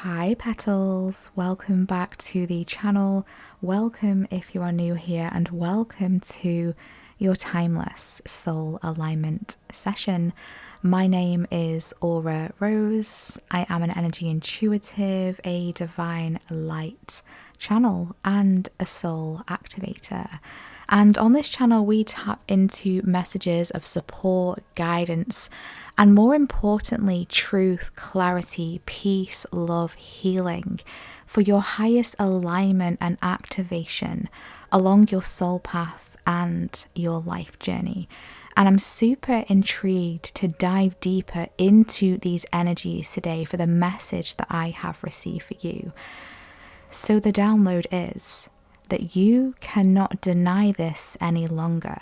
Hi petals, welcome back to the channel. Welcome if you are new here, and welcome to your timeless soul alignment session. My name is Aura Rose. I am an energy intuitive, a divine light channel, and a soul activator. And on this channel, we tap into messages of support, guidance, and more importantly, truth, clarity, peace, love, healing for your highest alignment and activation along your soul path and your life journey. And I'm super intrigued to dive deeper into these energies today for the message that I have received for you. So the download is that you cannot deny this any longer.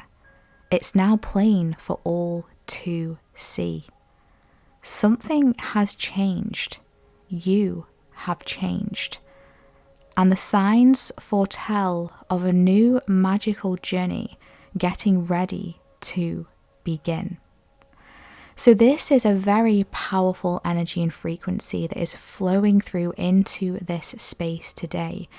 It's now plain for all to see. Something has changed. You have changed. And the signs foretell of a new magical journey getting ready to begin. So this is a very powerful energy and frequency that is flowing through into this space today.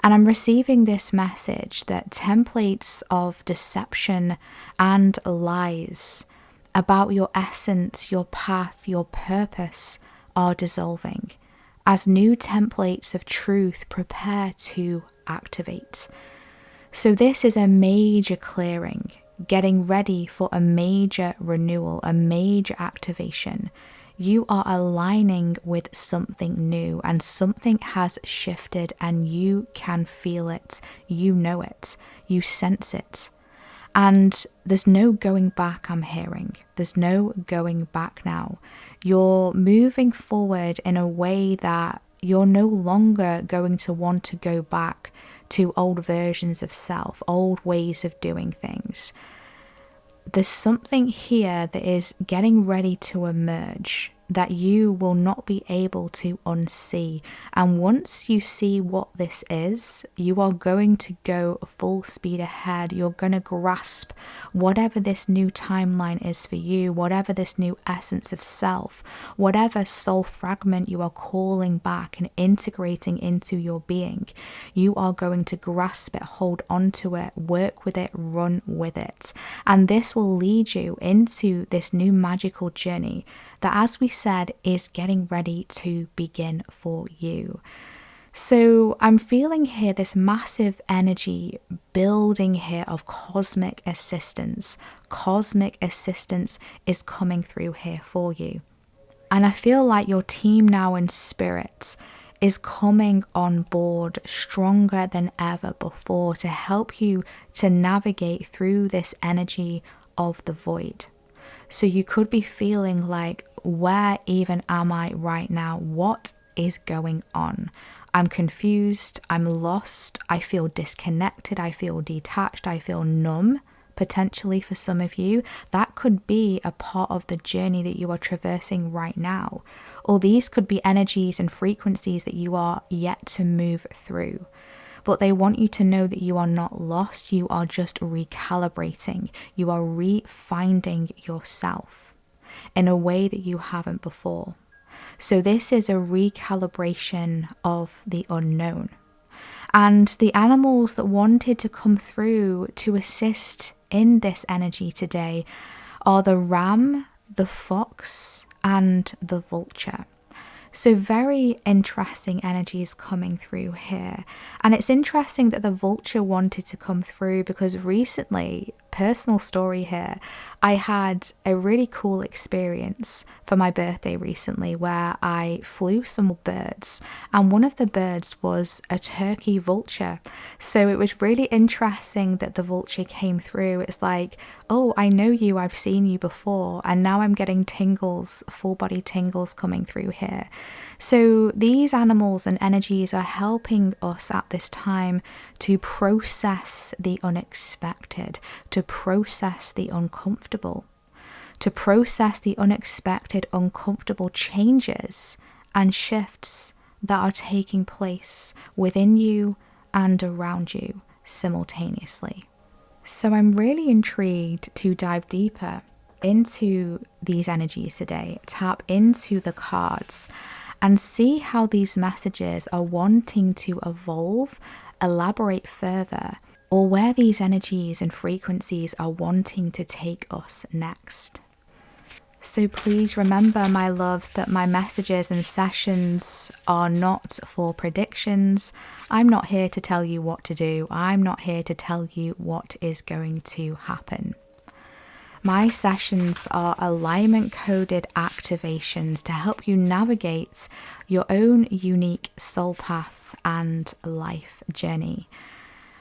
And I'm receiving this message that templates of deception and lies about your essence, your path, your purpose are dissolving as new templates of truth prepare to activate. So this is a major clearing, getting ready for a major renewal, a major activation. You are aligning with something new, and something has shifted, and you can feel it, you know it, you sense it. And there's no going back, I'm hearing. There's no going back now. You're moving forward in a way that you're no longer going to want to go back to old versions of self, old ways of doing things. There's something here that is getting ready to emerge that you will not be able to unsee. And once you see what this is, you are going to go full speed ahead. You're going to grasp whatever this new timeline is for you, whatever this new essence of self, whatever soul fragment you are calling back and integrating into your being. You are going to grasp it, hold onto it, work with it, run with it. And this will lead you into this new magical journey that, as we said, is getting ready to begin for you. So I'm feeling here this massive energy building here of cosmic assistance. Cosmic assistance is coming through here for you. And I feel like your team now in spirit is coming on board stronger than ever before to help you to navigate through this energy of the void. So you could be feeling like, where even am I right now? What is going on? I'm confused, I'm lost, I feel disconnected, I feel detached, I feel numb. Potentially for some of you, that could be a part of the journey that you are traversing right now. Or these could be energies and frequencies that you are yet to move through. But they want you to know that you are not lost, you are just recalibrating, you are refinding yourself in a way that you haven't before. So this is a recalibration of the unknown. And the animals that wanted to come through to assist in this energy today are the ram, the fox, and the vulture. So very interesting energies coming through here. And it's interesting that the vulture wanted to come through because recently, personal story here, I had a really cool experience for my birthday recently where I flew some birds, and one of the birds was a turkey vulture. So it was really interesting that the vulture came through. It's like, oh, I know you, I've seen you before, and now I'm getting tingles, full body tingles coming through here. So these animals and energies are helping us at this time to process the unexpected, to process the uncomfortable, to process the unexpected, uncomfortable changes and shifts that are taking place within you and around you simultaneously. So I'm really intrigued to dive deeper into these energies today, tap into the cards, and see how these messages are wanting to evolve, elaborate further, or where these energies and frequencies are wanting to take us next. So please remember, my loves, that my messages and sessions are not for predictions. I'm not here to tell you what to do. I'm not here to tell you what is going to happen. My sessions are alignment coded activations to help you navigate your own unique soul path and life journey.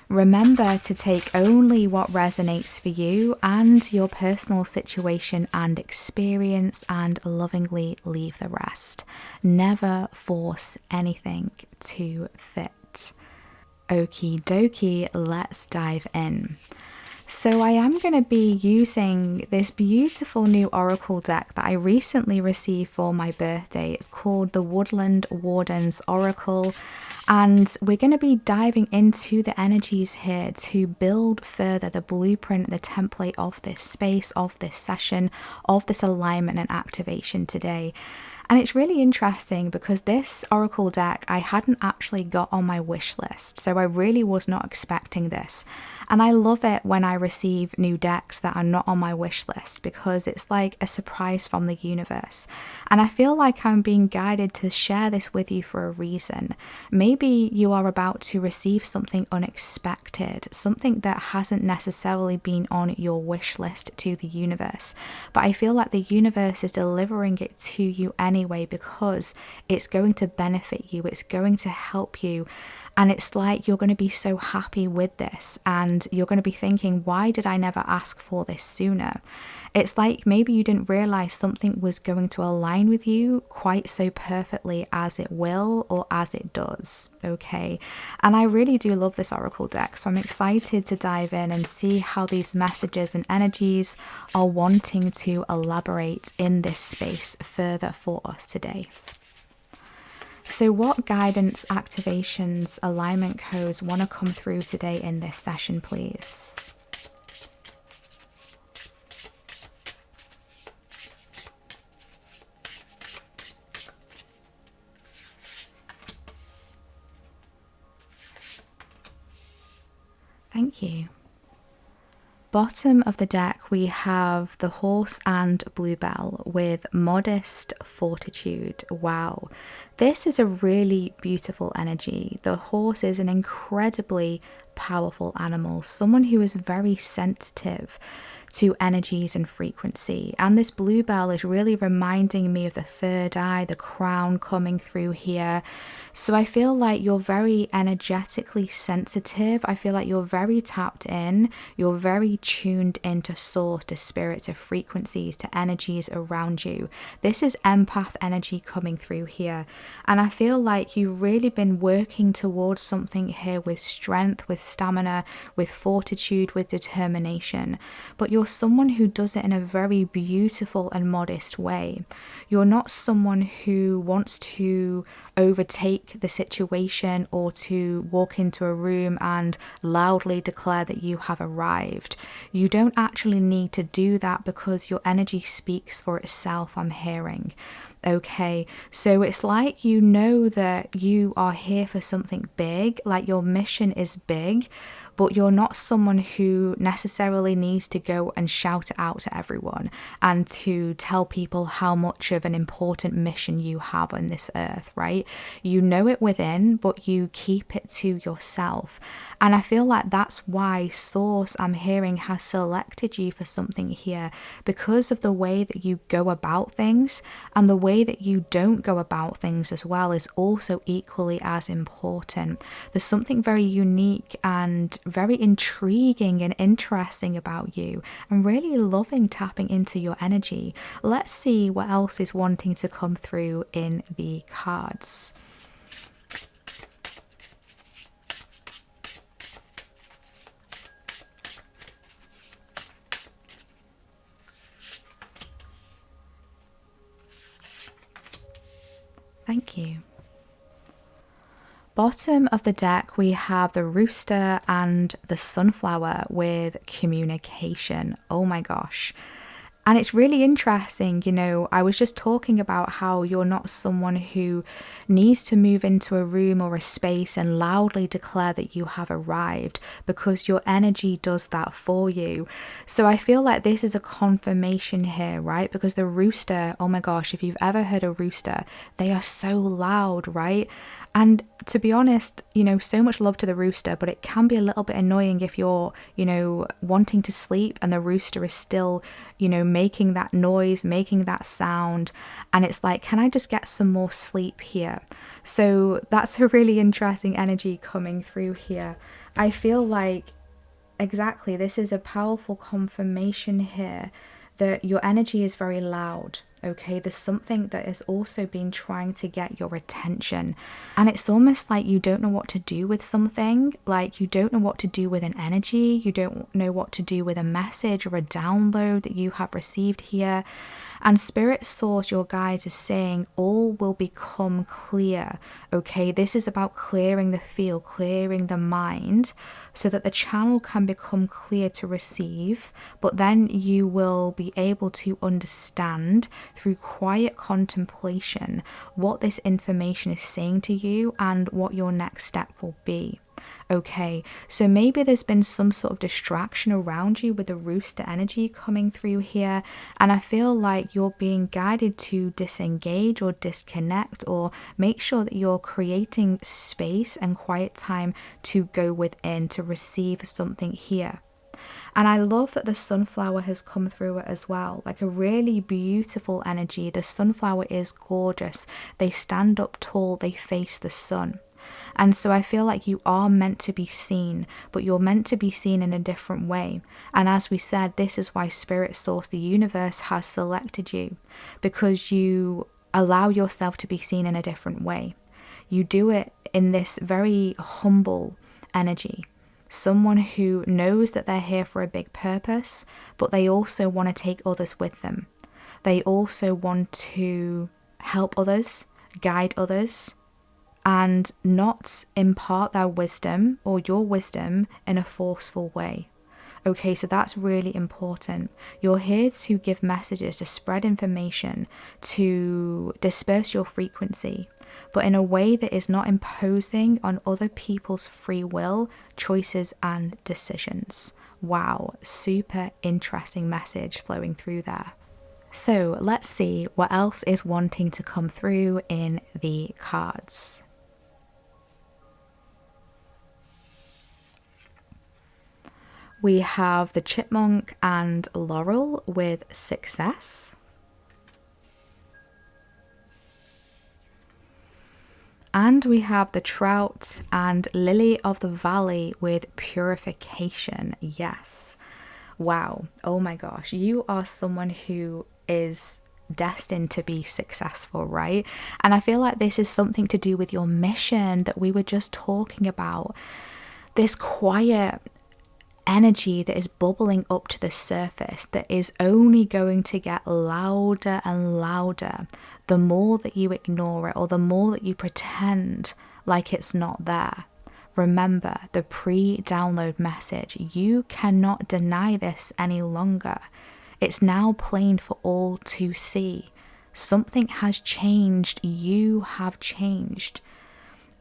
Remember to take only what resonates for you and your personal situation and experience, and lovingly leave the rest. Never force anything to fit. Okie dokie, let's dive in. So I am going to be using this beautiful new oracle deck that I recently received for my birthday. It's called the Woodland Wardens Oracle, and we're going to be diving into the energies here to build further the blueprint, the template of this space, of this session, of this alignment and activation today. And it's really interesting because this oracle deck I hadn't actually got on my wish list, so I really was not expecting this. And I love it when I receive new decks that are not on my wish list, because it's like a surprise from the universe. And I feel like I'm being guided to share this with you for a reason. Maybe you are about to receive something unexpected, something that hasn't necessarily been on your wish list to the universe. But I feel like the universe is delivering it to you anyway, because it's going to benefit you, it's going to help you, and it's like you're going to be so happy with this, and you're going to be thinking, why did I never ask for this sooner? It's like maybe you didn't realize something was going to align with you quite so perfectly as it will, or as it does. Okay, and I really do love this oracle deck, so I'm excited to dive in and see how these messages and energies are wanting to elaborate in this space further for us today. So what guidance, activations, alignment codes want to come through today in this session, please? Thank you. Bottom of the deck, we have the horse and bluebell with modest fortitude. Wow, this is a really beautiful energy. The horse is an incredibly powerful animal, someone who is very sensitive to energies and frequency. And this bluebell is really reminding me of the third eye, the crown coming through here. So I feel like you're very energetically sensitive. I feel like you're very tapped in. You're very tuned into source, to spirit, to frequencies, to energies around you. This is empath energy coming through here. And I feel like you've really been working towards something here with strength, with stamina, with fortitude, with determination. But you're someone who does it in a very beautiful and modest way. You're not someone who wants to overtake the situation or to walk into a room and loudly declare that you have arrived. You don't actually need to do that because your energy speaks for itself, I'm hearing. Okay, so it's like you know that you are here for something big, like your mission is big, but you're not someone who necessarily needs to go and shout it out to everyone and to tell people how much of an important mission you have on this earth, right? You know it within, but you keep it to yourself. And I feel like that's why Source, I'm hearing, has selected you for something here, because of the way that you go about things, and the way that you don't go about things as well is also equally as important. There's something very unique and very intriguing and interesting about you. I'm really loving tapping into your energy. Let's see what else is wanting to come through in the cards. Thank you. Bottom of the deck, we have the rooster and the sunflower with communication. Oh my gosh. And it's really interesting, you know, I was just talking about how you're not someone who needs to move into a room or a space and loudly declare that you have arrived, because your energy does that for you. So I feel like this is a confirmation here, right? Because the rooster, oh my gosh, if you've ever heard a rooster, they are so loud, right? And to be honest, you know, so much love to the rooster, but it can be a little bit annoying if you're, you know, wanting to sleep and the rooster is still, you know, making that noise, making that sound. And it's like, can I just get some more sleep here? So that's a really interesting energy coming through here. I feel like, exactly, this is a powerful confirmation here that your energy is very loud. Okay, there's something that has also been trying to get your attention, and it's almost like you don't know what to do with something. Like, you don't know what to do with an energy, you don't know what to do with a message or a download that you have received here. And Spirit Source, your guides, is saying all will become clear. Okay, this is about clearing the field, clearing the mind, so that the channel can become clear to receive, but then you will be able to understand through quiet contemplation what this information is saying to you and what your next step will be. Okay, so maybe there's been some sort of distraction around you with the rooster energy coming through here, and I feel like you're being guided to disengage or disconnect, or make sure that you're creating space and quiet time to go within to receive something here. And I love that the sunflower has come through it as well, like a really beautiful energy. The sunflower is gorgeous. They stand up tall, they face the sun. And so I feel like you are meant to be seen, but you're meant to be seen in a different way. And as we said, this is why Spirit Source, the universe, has selected you, because you allow yourself to be seen in a different way. You do it in this very humble energy. Someone who knows that they're here for a big purpose, but they also want to take others with them. They also want to help others, guide others, and not impart their wisdom or your wisdom in a forceful way. Okay, so that's really important. You're here to give messages, to spread information, to disperse your frequency, but in a way that is not imposing on other people's free will, choices, and decisions. Wow, super interesting message flowing through there. So let's see what else is wanting to come through in the cards. We have the chipmunk and laurel with success. And we have the trout and lily of the valley with purification. Yes. Wow. Oh my gosh. You are someone who is destined to be successful, right? And I feel like this is something to do with your mission that we were just talking about. This quiet energy that is bubbling up to the surface, that is only going to get louder and louder the more that you ignore it, or the more that you pretend like it's not there. Remember the pre-download message. You cannot deny this any longer. It's now plain for all to see. Something has changed. You have changed.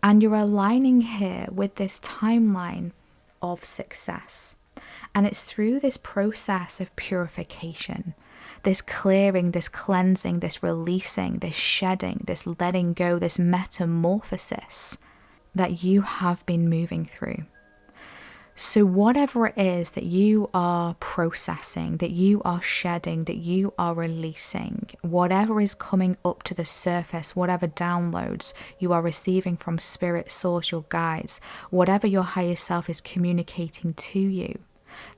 And you're aligning here with this timeline of success. And it's through this process of purification, this clearing, this cleansing, this releasing, this shedding, this letting go, this metamorphosis that you have been moving through. So whatever it is that you are processing, that you are shedding, that you are releasing, whatever is coming up to the surface, whatever downloads you are receiving from Spirit Source, your guides, whatever your higher self is communicating to you,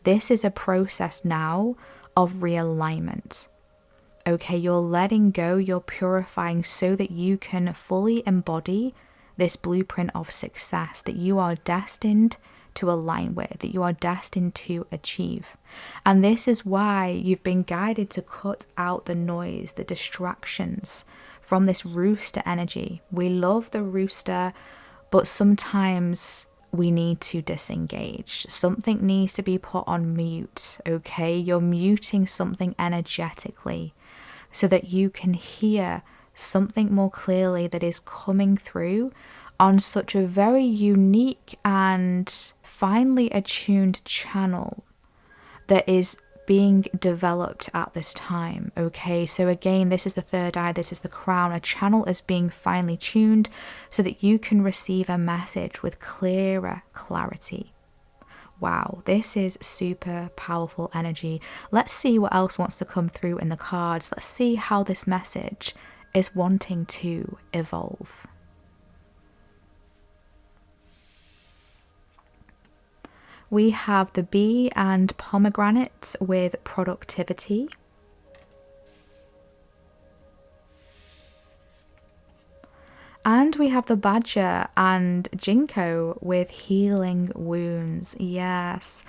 this is a process now of realignment. Okay, you're letting go, you're purifying so that you can fully embody this blueprint of success that you are destined to align with, that you are destined to achieve. And this is why you've been guided to cut out the noise, the distractions from this rooster energy. We love the rooster, but sometimes we need to disengage. Something needs to be put on mute, okay? You're muting something energetically so that you can hear something more clearly that is coming through on such a very unique and finely attuned channel that is being developed at this time, okay? So again, this is the third eye, this is the crown. A channel is being finely tuned so that you can receive a message with clearer clarity. Wow, this is super powerful energy. Let's see what else wants to come through in the cards. Let's see how this message is wanting to evolve. We have the bee and pomegranate with productivity. And we have the badger and ginkgo with healing wounds. Yes,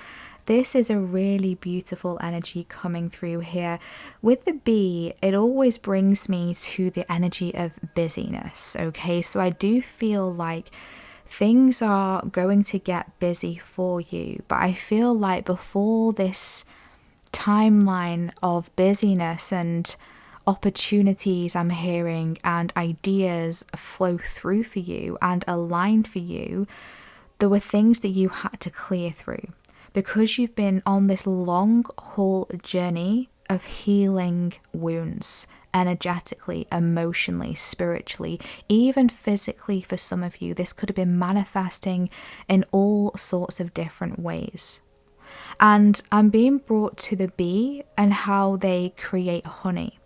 this is a really beautiful energy coming through here. With the bee, it always brings me to the energy of busyness, okay? So I do feel like things are going to get busy for you, but I feel like before this timeline of busyness and opportunities I'm hearing and ideas flow through for you and align for you, there were things that you had to clear through because you've been on this long haul journey of healing wounds energetically, emotionally, spiritually, even physically. For some of you, this could have been manifesting in all sorts of different ways. And I'm being brought to the bee and how they create honey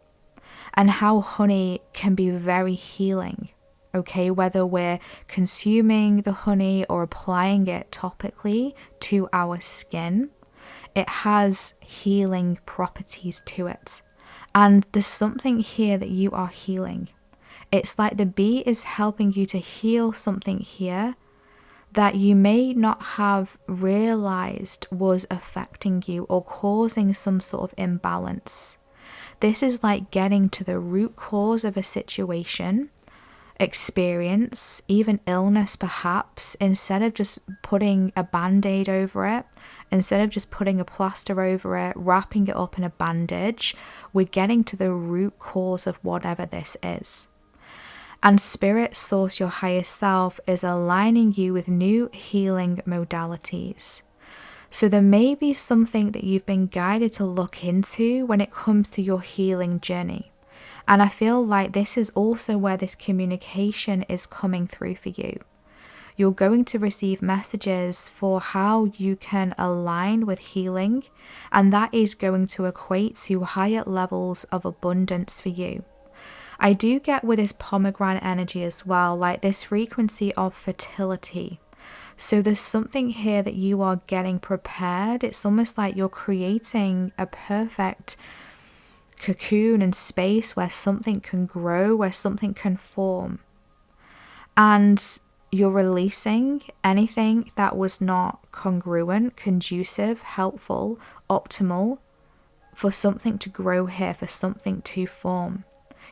and how honey can be very healing, okay? Whether we're consuming the honey or applying it topically to our skin, it has healing properties to it. And there's something here that you are healing. It's like the bee is helping you to heal something here that you may not have realized was affecting you or causing some sort of imbalance. This is like getting to the root cause of a situation, experience, even illness perhaps, instead of just putting a band-aid over it, instead of just putting a plaster over it, wrapping it up in a bandage, we're getting to the root cause of whatever this is. And Spirit, Source, your higher self is aligning you with new healing modalities. So there may be something that you've been guided to look into when it comes to your healing journey. And I feel like this is also where this communication is coming through for you. You're going to receive messages for how you can align with healing, and that is going to equate to higher levels of abundance for you. I do get with this pomegranate energy as well, like this frequency of fertility. So there's something here that you are getting prepared. It's almost like you're creating a perfect cocoon and space where something can grow, where something can form. And you're releasing anything that was not congruent, conducive, helpful, optimal for something to grow here, for something to form.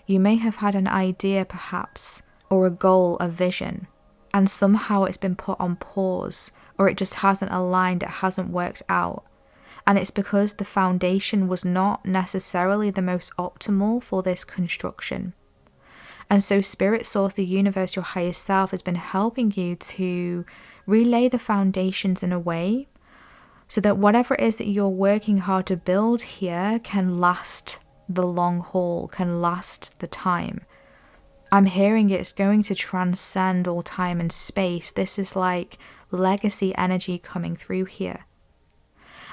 You may have had an idea perhaps, or a goal, a vision, and somehow it's been put on pause, or it just hasn't aligned, it hasn't worked out. And it's because the foundation was not necessarily the most optimal for this construction. And so Spirit, Source, the universe, your higher self has been helping you to relay the foundations in a way so that whatever it is that you're working hard to build here can last the long haul, can last the time. I'm hearing it's going to transcend all time and space. This is like legacy energy coming through here.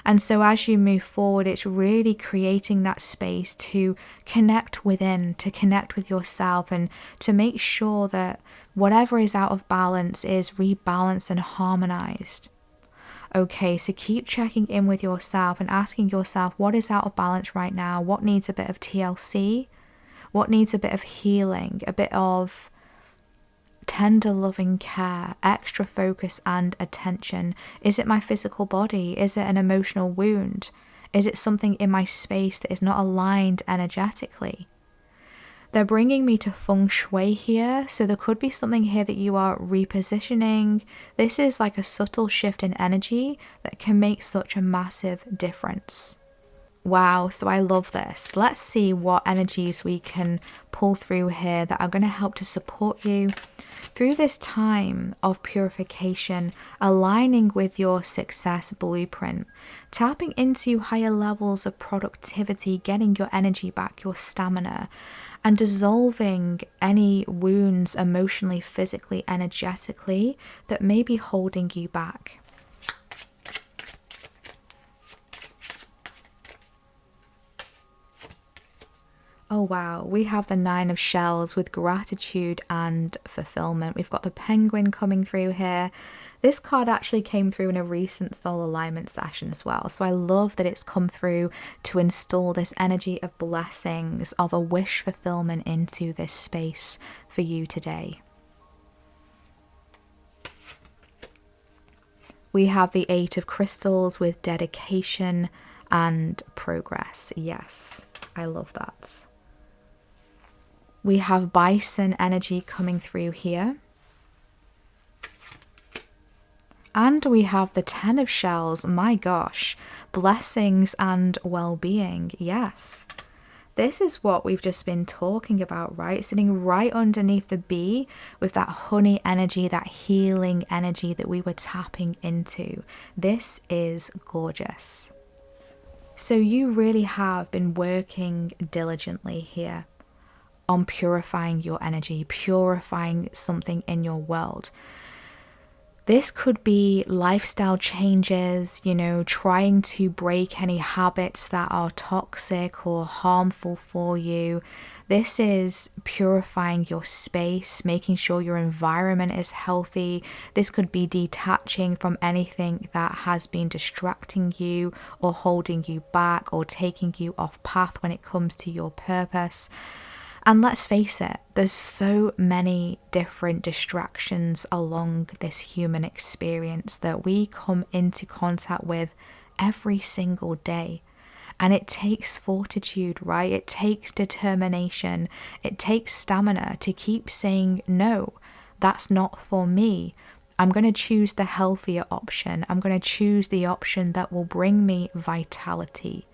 And so as you move forward, it's really creating that space to connect within, to connect with yourself, and to make sure that whatever is out of balance is rebalanced and harmonized. Okay, so keep checking in with yourself and asking yourself, what is out of balance right now? What needs a bit of TLC? What needs a bit of healing, a bit of tender loving care, extra focus and attention? Is it my physical body? Is it an emotional wound? Is it something in my space that is not aligned energetically? They're bringing me to feng shui here, so there could be something here that you are repositioning. This is like a subtle shift in energy that can make such a massive difference. Wow, so I love this. Let's see what energies we can pull through here that are going to help to support you through this time of purification, aligning with your success blueprint, tapping into higher levels of productivity, getting your energy back, your stamina, and dissolving any wounds emotionally, physically, energetically that may be holding you back. Oh wow, we have the Nine of Shells with gratitude and fulfillment. We've got the Penguin coming through here. This card actually came through in a recent soul alignment session as well. So I love that it's come through to install this energy of blessings, of a wish fulfillment into this space for you today. We have the Eight of Crystals with dedication and progress. Yes, I love that. We have Bison energy coming through here. And we have the Ten of Shells. My gosh, blessings and well-being. Yes. This is what we've just been talking about, right? Sitting right underneath the bee with that honey energy, that healing energy that we were tapping into. This is gorgeous. So you really have been working diligently here on purifying your energy, purifying something in your world. This could be lifestyle changes, you know, trying to break any habits that are toxic or harmful for you. This is purifying your space, making sure your environment is healthy. This could be detaching from anything that has been distracting you or holding you back or taking you off path when it comes to your purpose. And let's face it, there's so many different distractions along this human experience that we come into contact with every single day. And it takes fortitude, right? It takes determination. It takes stamina to keep saying, no, that's not for me. I'm going to choose the healthier option. I'm going to choose the option that will bring me vitality,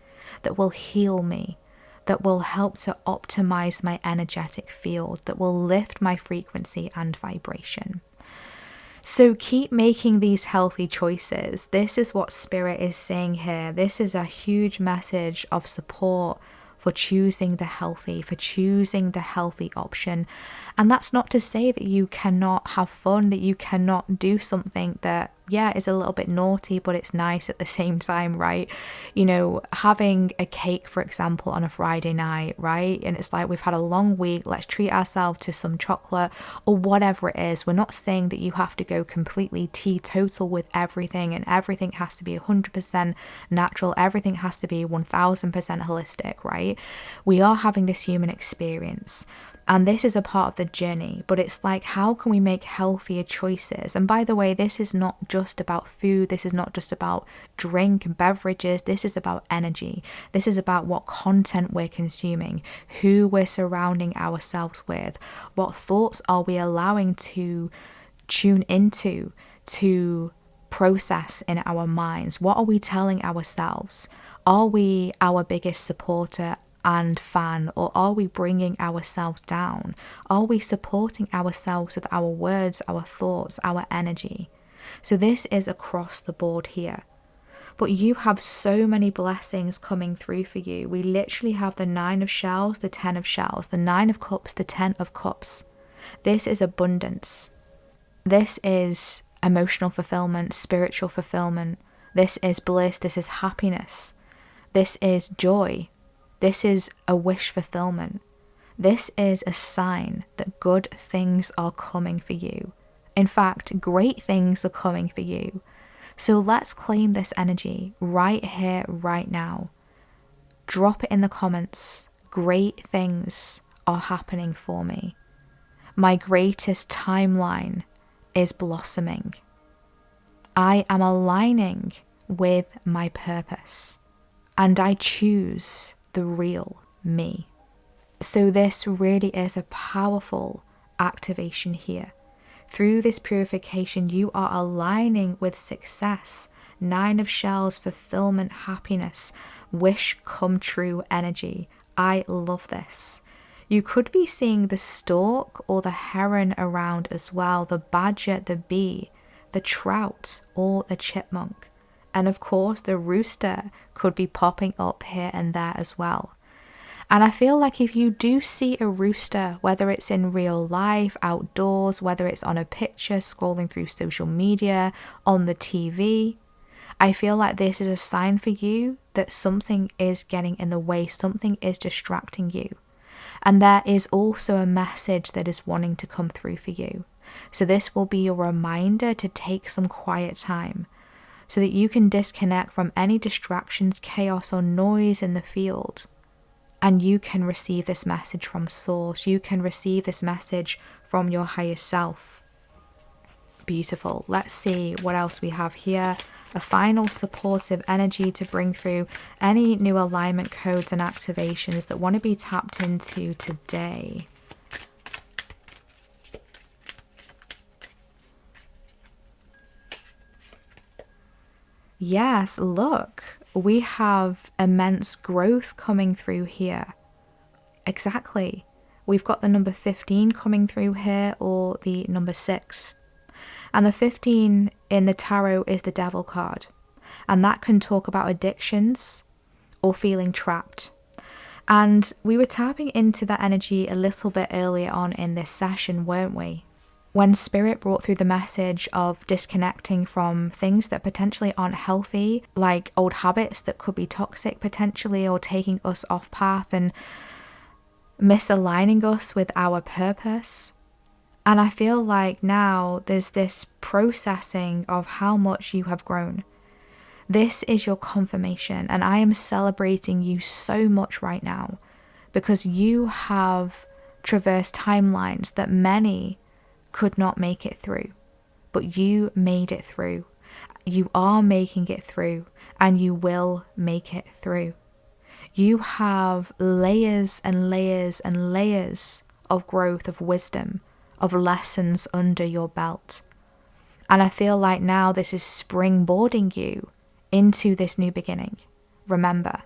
that will heal me, that will help to optimize my energetic field, that will lift my frequency and vibration. So keep making these healthy choices. This is what Spirit is saying here. This is a huge message of support for choosing the healthy, for choosing the healthy option. And that's not to say that you cannot have fun, that you cannot do something that, yeah, is a little bit naughty, but it's nice at the same time, right? You know, having a cake, for example, on a Friday night, right? And it's like, we've had a long week, let's treat ourselves to some chocolate or whatever it is. We're not saying that you have to go completely teetotal with everything and everything has to be 100% natural. Everything has to be 1000% holistic, right? We are having this human experience. And this is a part of the journey, but it's like, how can we make healthier choices? And by the way, this is not just about food. This is not just about drink and beverages. This is about energy. This is about what content we're consuming, who we're surrounding ourselves with, what thoughts are we allowing to tune into, to process in our minds. What are we telling ourselves? Are we our biggest supporter and fan, or are we bringing ourselves down? Are we supporting ourselves with our words, our thoughts, our energy? So this is across the board here. But you have so many blessings coming through for you. We literally have the Nine of Shells, the Ten of Shells, the Nine of Cups, the Ten of Cups. This is abundance. This is emotional fulfillment, spiritual fulfillment. This is bliss. This is happiness. This is joy. This is a wish fulfillment. This is a sign that good things are coming for you. In fact, great things are coming for you. So let's claim this energy right here, right now. Drop it in the comments. Great things are happening for me. My greatest timeline is blossoming. I am aligning with my purpose, and I choose the real me. So this really is a powerful activation here. Through this purification, you are aligning with success, 9 of shells, fulfillment, happiness, wish come true energy. I love this. You could be seeing the stork or the heron around as well, the badger, the bee, the trout, or the chipmunk. And of course, the rooster could be popping up here and there as well. And I feel like if you do see a rooster, whether it's in real life, outdoors, whether it's on a picture, scrolling through social media, on the TV, I feel like this is a sign for you that something is getting in the way, something is distracting you. And there is also a message that is wanting to come through for you. So this will be a reminder to take some quiet time so that you can disconnect from any distractions, chaos, or noise in the field. And you can receive this message from source. You can receive this message from your higher self. Beautiful. Let's see what else we have here. A final supportive energy to bring through any new alignment codes and activations that want to be tapped into today. Yes, look, we have immense growth coming through here. Exactly. We've got the number 15 coming through here, or the number 6. And the 15 in the tarot is the Devil card. And that can talk about addictions or feeling trapped. And we were tapping into that energy a little bit earlier on in this session, weren't we? When Spirit brought through the message of disconnecting from things that potentially aren't healthy, like old habits that could be toxic potentially, or taking us off path and misaligning us with our purpose. And I feel like now there's this processing of how much you have grown. This is your confirmation, and I am celebrating you so much right now because you have traversed timelines that many could not make it through, but you made it through. You are making it through, and you will make it through. You have layers and layers and layers of growth, of wisdom, of lessons under your belt. And I feel like now this is springboarding you into this new beginning. Remember,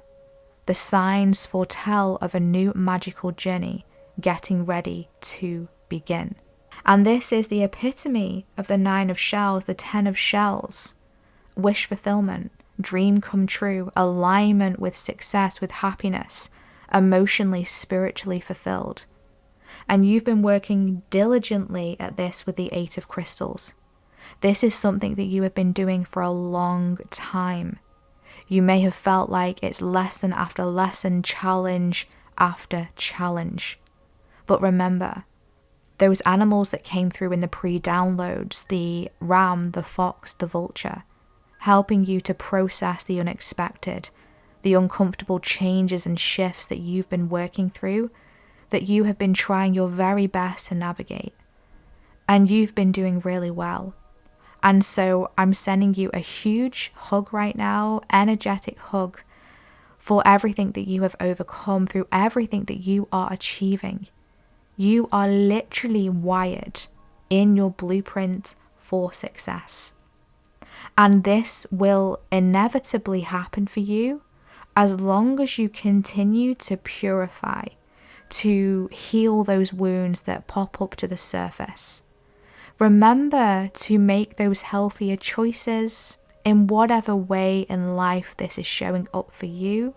the signs foretell of a new magical journey getting ready to begin. And this is the epitome of the 9 of shells, the 10 of shells. Wish fulfillment, dream come true, alignment with success, with happiness, emotionally, spiritually fulfilled. And you've been working diligently at this with the 8 of crystals. This is something that you have been doing for a long time. You may have felt like it's lesson after lesson, challenge after challenge. But remember, those animals that came through in the pre-downloads, the ram, the fox, the vulture, helping you to process the unexpected, the uncomfortable changes and shifts that you've been working through, that you have been trying your very best to navigate. And you've been doing really well. And so I'm sending you a huge hug right now, energetic hug, for everything that you have overcome, through everything that you are achieving. You are literally wired in your blueprint for success. And this will inevitably happen for you as long as you continue to purify, to heal those wounds that pop up to the surface. Remember to make those healthier choices in whatever way in life this is showing up for you.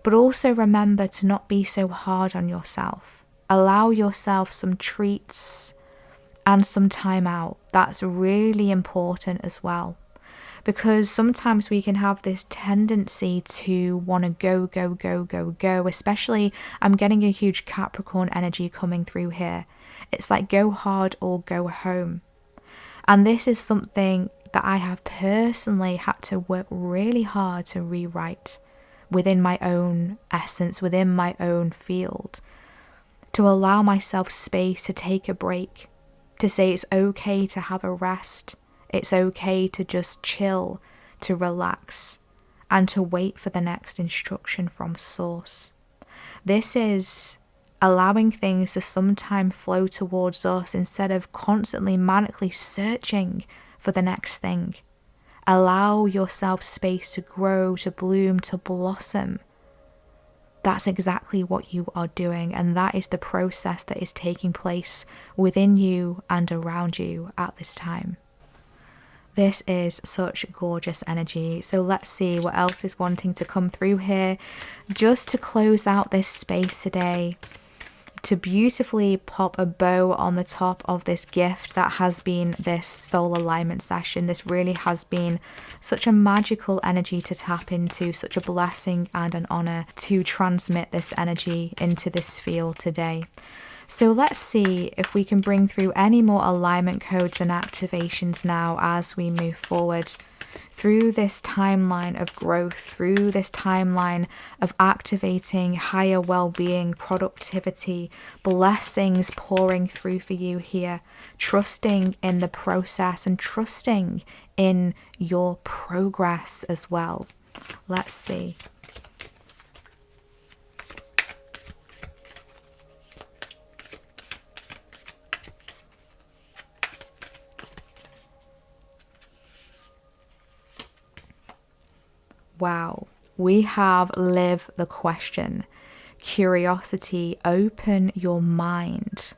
But also remember to not be so hard on yourself. Allow yourself some treats and some time out. That's really important as well. Because sometimes we can have this tendency to want to go, especially I'm getting a huge Capricorn energy coming through here. It's like go hard or go home. And this is something that I have personally had to work really hard to rewrite within my own essence, within my own field, to allow myself space to take a break, to say it's okay to have a rest. It's okay to just chill, to relax, and to wait for the next instruction from source. This is allowing things to sometime flow towards us instead of constantly manically searching for the next thing. Allow yourself space to grow, to bloom, to blossom. That's exactly what you are doing, and that is the process that is taking place within you and around you at this time. This is such gorgeous energy. So let's see what else is wanting to come through here. Just to close out this space today, to beautifully pop a bow on the top of this gift that has been this soul alignment session. This really has been such a magical energy to tap into, such a blessing and an honor to transmit this energy into this field today. So let's see if we can bring through any more alignment codes and activations now as we move forward through this timeline of growth, through this timeline of activating higher well-being, productivity, blessings pouring through for you here, trusting in the process and trusting in your progress as well. Let's see. Wow, we have live the question. Curiosity, open your mind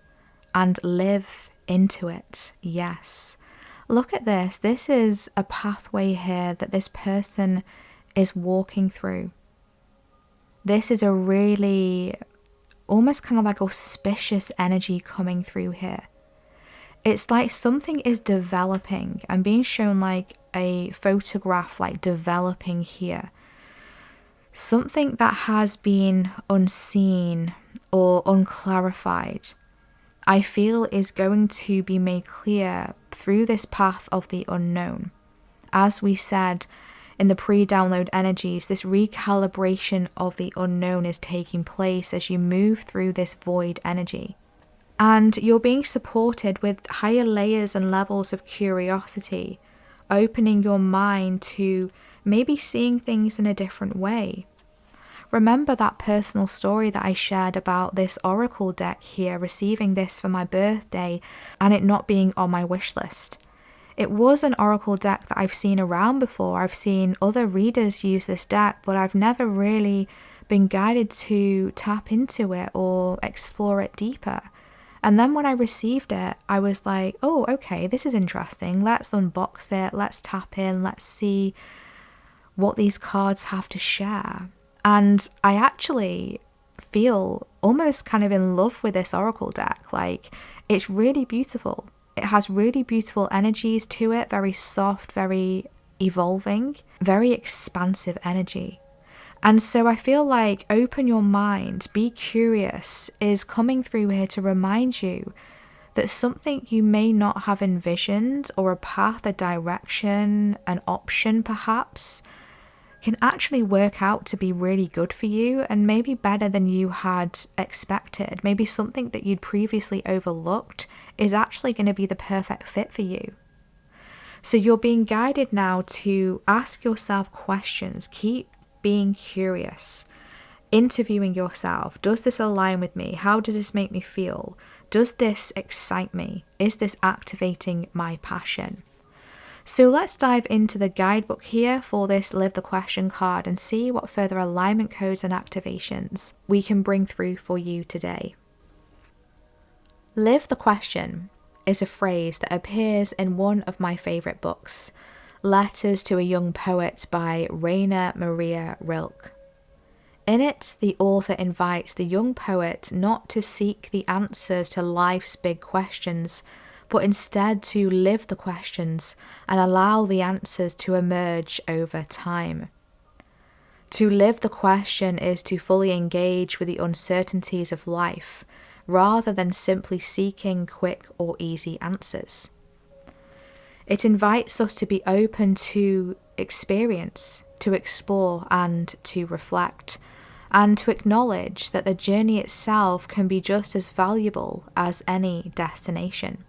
and live into it. Yes. Look at this. This is a pathway here that this person is walking through. This is a really almost kind of like auspicious energy coming through here. It's like something is developing. I'm being shown like a photograph like developing here. Something that has been unseen or unclarified, I feel is going to be made clear through this path of the unknown. As we said in the pre-download energies, this recalibration of the unknown is taking place as you move through this void energy. And you're being supported with higher layers and levels of curiosity, opening your mind to maybe seeing things in a different way. Remember that personal story that I shared about this oracle deck here, receiving this for my birthday and it not being on my wish list. It was an oracle deck that I've seen around before. I've seen other readers use this deck, but I've never really been guided to tap into it or explore it deeper. And then when I received it, I was like, oh, okay, this is interesting. Let's unbox it. Let's tap in. Let's see what these cards have to share. And I actually feel almost kind of in love with this oracle deck. Like, it's really beautiful. It has really beautiful energies to it. Very soft, very evolving, very expansive energy. And so I feel like open your mind, be curious is coming through here to remind you that something you may not have envisioned, or a path, a direction, an option perhaps, can actually work out to be really good for you and maybe better than you had expected. Maybe something that you'd previously overlooked is actually going to be the perfect fit for you. So you're being guided now to ask yourself questions, keep being curious, interviewing yourself. Does this align with me? How does this make me feel? Does this excite me? Is this activating my passion? So let's dive into the guidebook here for this Live the Question card and see what further alignment codes and activations we can bring through for you today. Live the Question is a phrase that appears in one of my favorite books, Letters to a Young Poet by Rainer Maria Rilke. In it, the author invites the young poet not to seek the answers to life's big questions, but instead to live the questions and allow the answers to emerge over time. To live the question is to fully engage with the uncertainties of life, rather than simply seeking quick or easy answers. It invites us to be open to experience, to explore and to reflect, and to acknowledge that the journey itself can be just as valuable as any destination.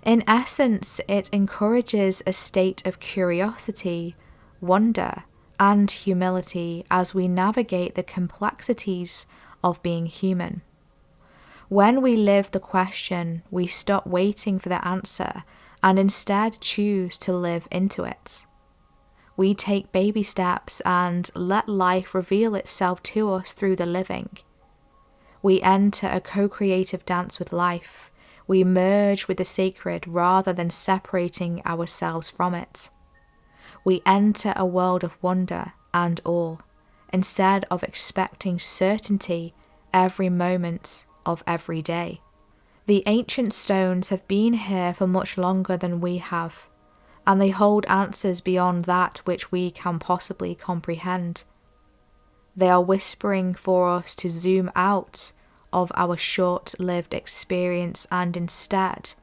In essence, it encourages a state of curiosity, wonder, and humility as we navigate the complexities of being human. When we live the question, we stop waiting for the answer and instead choose to live into it. We take baby steps and let life reveal itself to us through the living. We enter a co-creative dance with life. We merge with the sacred rather than separating ourselves from it. We enter a world of wonder and awe instead of expecting certainty every moment of every day. The ancient stones have been here for much longer than we have, and they hold answers beyond that which we can possibly comprehend. They are whispering for us to zoom out of our short-lived experience and instead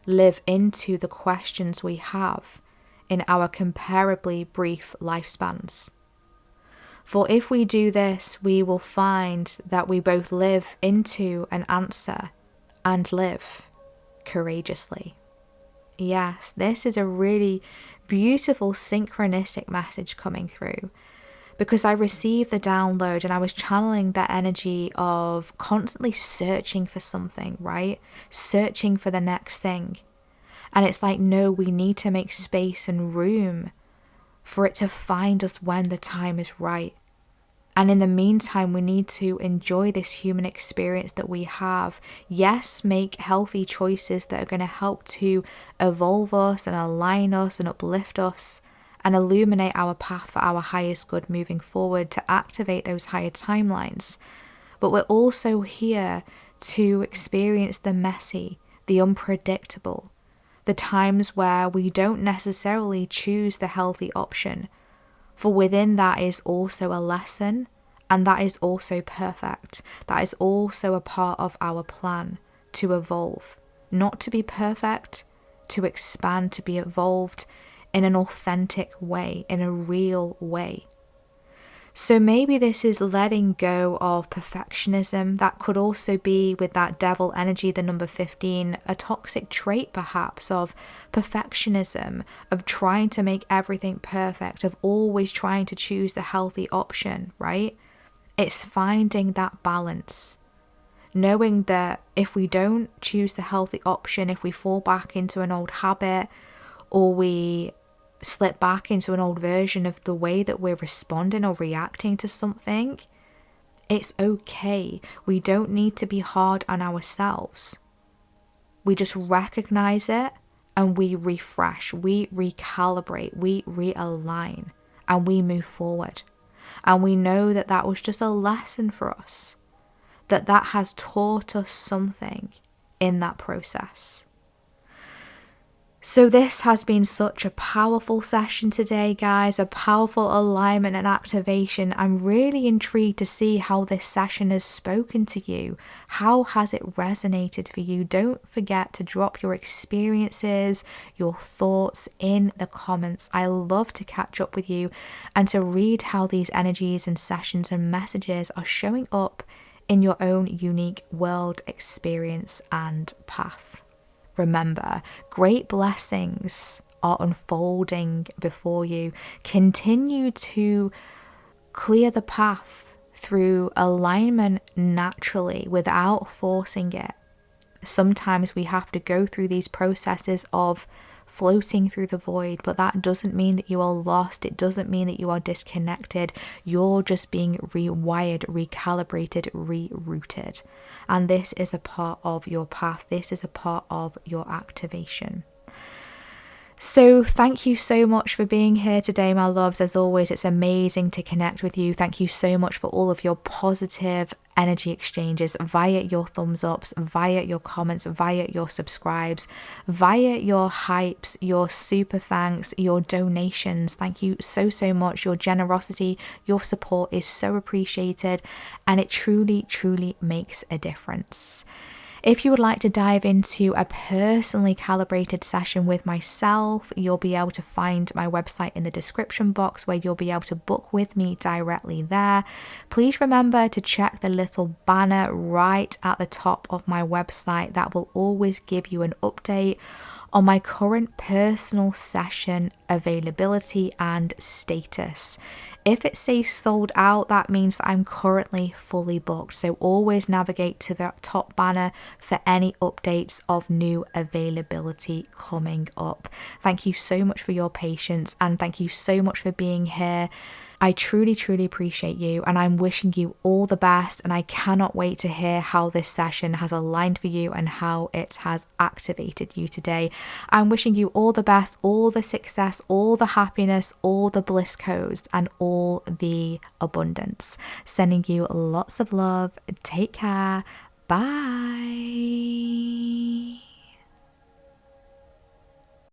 live into the questions we have in our comparably brief lifespans. For if we do this, we will find that we both live into an answer and live courageously. Yes, this is a really beautiful synchronistic message coming through, because I received the download and I was channeling that energy of constantly searching for something, right? Searching for the next thing. And it's like, no, we need to make space and room for it to find us when the time is right. And in the meantime, we need to enjoy this human experience that we have. Yes, make healthy choices that are going to help to evolve us and align us and uplift us and illuminate our path for our highest good moving forward to activate those higher timelines. But we're also here to experience the messy, the unpredictable, the times where we don't necessarily choose the healthy option. For within that is also a lesson, and that is also perfect. That is also a part of our plan to evolve, not to be perfect, to expand, to be evolved in an authentic way, in a real way. So maybe this is letting go of perfectionism. That could also be, with that devil energy, the number 15, a toxic trait perhaps of perfectionism, of trying to make everything perfect, of always trying to choose the healthy option, right? It's finding that balance, knowing that if we don't choose the healthy option, if we fall back into an old habit or we slip back into an old version of the way that we're responding or reacting to something, it's okay. We don't need to be hard on ourselves. We just recognize it and we refresh, we recalibrate, we realign, and we move forward. And we know that that was just a lesson for us, that has taught us something in that process. So this has been such a powerful session today, guys, a powerful alignment and activation. I'm really intrigued to see how this session has spoken to you. How has it resonated for you? Don't forget to drop your experiences, your thoughts in the comments. I love to catch up with you and to read how these energies and sessions and messages are showing up in your own unique world experience and path. Remember, great blessings are unfolding before you. Continue to clear the path through alignment naturally without forcing it. Sometimes we have to go through these processes of floating through the void, but that doesn't mean that you are lost. It doesn't mean that you are disconnected. You're just being rewired, recalibrated, rerouted. And this is a part of your path. This is a part of your activation. So thank you so much for being here today, my loves. As always, it's amazing to connect with you. Thank you so much for all of your positive energy exchanges via your thumbs ups, via your comments, via your subscribes, via your hypes, your super thanks, your donations. Thank you so much. Your generosity, your support is so appreciated, and it truly makes a difference. If you would like to dive into a personally calibrated session with myself, you'll be able to find my website in the description box, where you'll be able to book with me directly there. Please remember to check the little banner right at the top of my website. That will always give you an update on my current personal session availability and status. If it says sold out, that means that I'm currently fully booked. So always navigate to the top banner for any updates of new availability coming up. Thank you so much for your patience, and thank you so much for being here. I truly, truly appreciate you, and I'm wishing you all the best, and I cannot wait to hear how this session has aligned for you and how it has activated you today. I'm wishing you all the best, all the success, all the happiness, all the bliss codes, and all the abundance. Sending you lots of love. Take care. Bye.